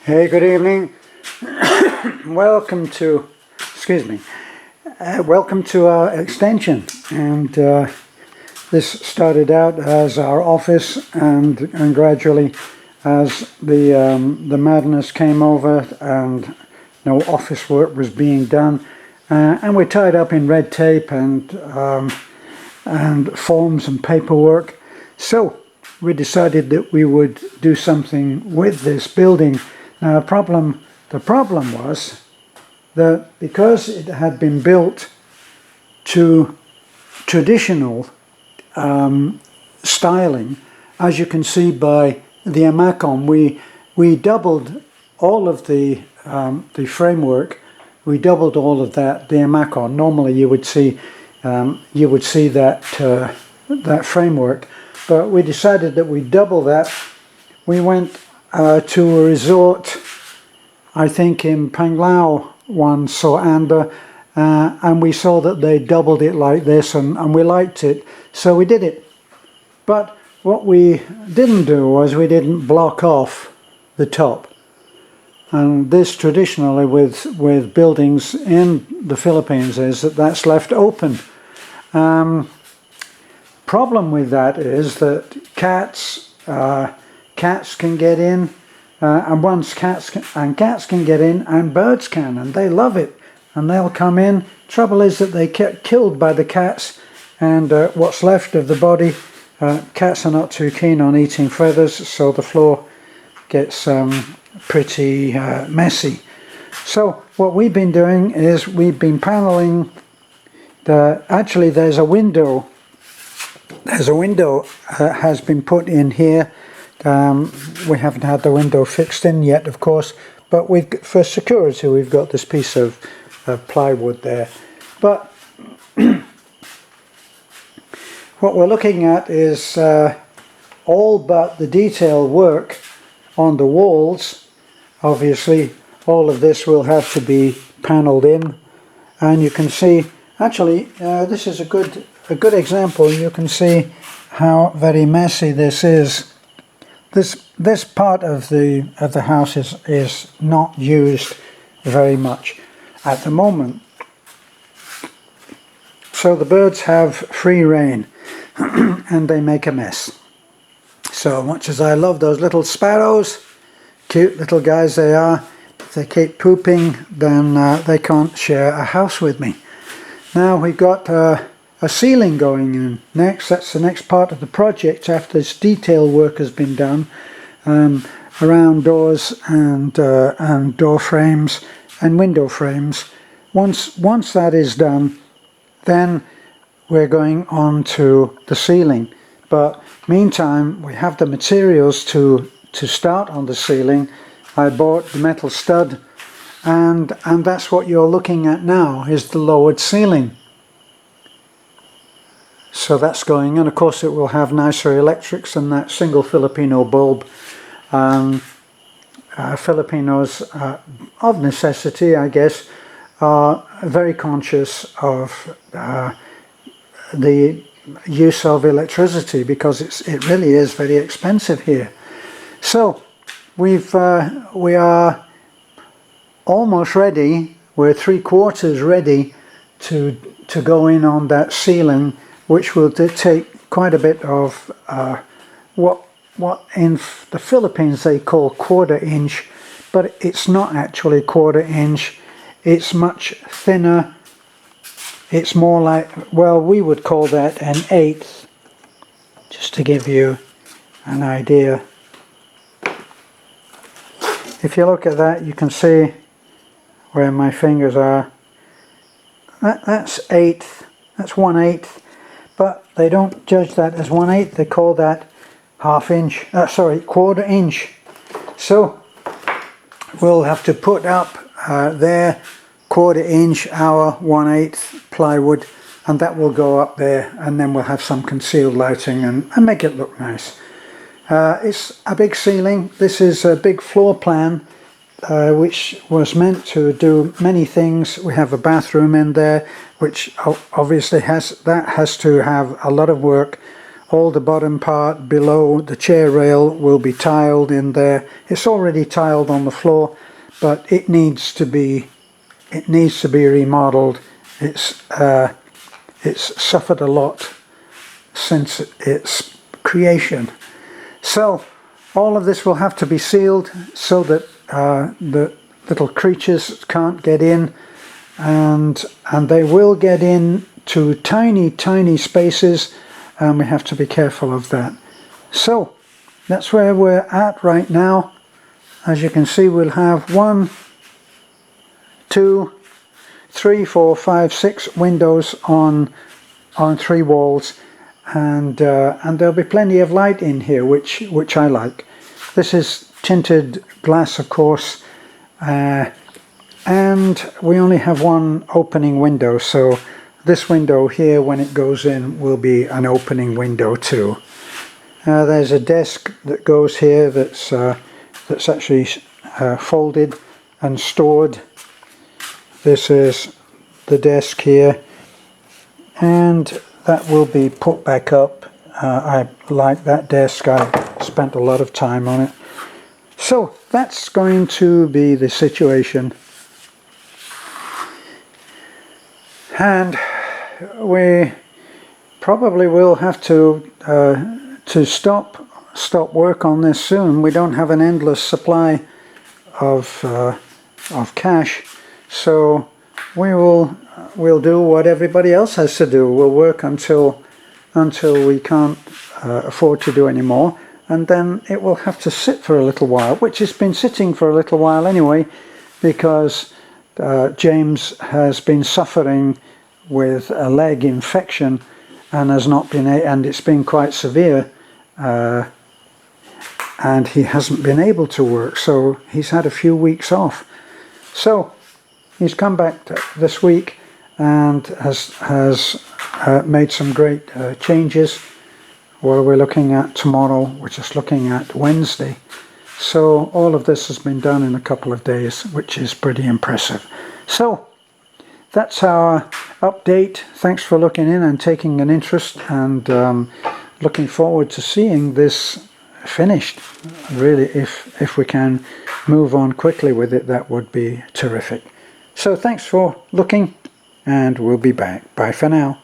Hey, good evening. Welcome to, welcome to our extension. And this started out as our office, and gradually, as the madness came over, and no office work was being done, and we're tied up in red tape and forms and paperwork. So we decided that we would do something with this building. Now, the problem was that because it had been built to traditional styling, as you can see by the amacon, we doubled all of the framework. We doubled all of that, the amacon. Normally, you would see that that framework, but we decided that we'd double that. We went to a resort, I think in Panglao once, and we saw that they doubled it like this, and we liked it, so we did it. But what we didn't do was we didn't block off the top. And this traditionally with buildings in the Philippines is that that's left open. Problem with that is that cats can get in, and once cats can get in, and birds can, and they love it, and they'll come in. Trouble is that they get killed by the cats, and what's left of the body, cats are not too keen on eating feathers, so the floor gets pretty messy. So what we've been doing is we've been paneling actually there's a window has been put in here. We haven't had the window fixed in yet, of course, but for security we've got this piece of plywood there. But what we're looking at is all but the detail work on the walls. Obviously all of this will have to be panelled in, and you can see actually this is a good example. You can see how very messy this is. This part of the house is not used very much at the moment, so the birds have free rein and they make a mess. So much as I love those little sparrows, cute little guys they are, if they keep pooping, then they can't share a house with me. Now we've got a ceiling going in next. That's the next part of the project after this detail work has been done around doors and door frames and window frames. Once that is done, then we're going on to the ceiling. But meantime, we have the materials to start on the ceiling. I bought the metal stud, and that's what you're looking at now, is the lowered ceiling. So that's going, and of course it will have nicer electrics and that single Filipino bulb. Filipinos, of necessity, I guess, are very conscious of the use of electricity, because it really is very expensive here. So we are almost ready. We're 3/4 ready to go in on that ceiling, which will take quite a bit of what in the Philippines they call 1/4 inch, but it's not actually 1/4 inch. It's much thinner. It's more like, well, we would call that an 1/8, just to give you an idea. If you look at that, you can see where my fingers are. That's 1/8. That's 1/8. But they don't judge that as 1/8. They call that 1/2 inch. Sorry, 1/4 inch. So we'll have to put up there 1/4 inch our 1/8 plywood, and that will go up there, and then we'll have some concealed lighting and make it look nice. It's a big ceiling. This is a big floor plan which was meant to do many things. We have a bathroom in there, which obviously has to have a lot of work all the bottom part below the chair rail will be tiled in there. It's already tiled on the floor, but it needs to be remodeled. It's suffered a lot since its creation. So all of this will have to be sealed so that the little creatures can't get in, and they will get in to tiny spaces, and we have to be careful of that. So that's where we're at right now. As you can see, we'll have 1, 2, 3, 4, 5, 6 windows on 3 walls, and there'll be plenty of light in here, which I like. This is tinted glass, of course, and we only have 1 opening window, so this window here, when it goes in, will be an opening window too. There's a desk that goes here that's actually folded and stored. This is the desk here, and that will be put back up. I like that desk. I spent a lot of time on it. So that's going to be the situation, and we probably will have to stop work on this soon. We don't have an endless supply of cash, so we'll do what everybody else has to do. We'll work until we can't afford to do any more, and then it will have to sit for a little while, which has been sitting for a little while anyway, because James has been suffering with a leg infection and and it's been quite severe, and he hasn't been able to work, so he's had a few weeks off. So he's come back this week and has made some great changes. What we're looking at tomorrow, we're just looking at Wednesday. So all of this has been done in a couple of days, which is pretty impressive. So that's our update. Thanks for looking in and taking an interest, and looking forward to seeing this finished. Really, if we can move on quickly with it, that would be terrific. So thanks for looking, and we'll be back. Bye for now.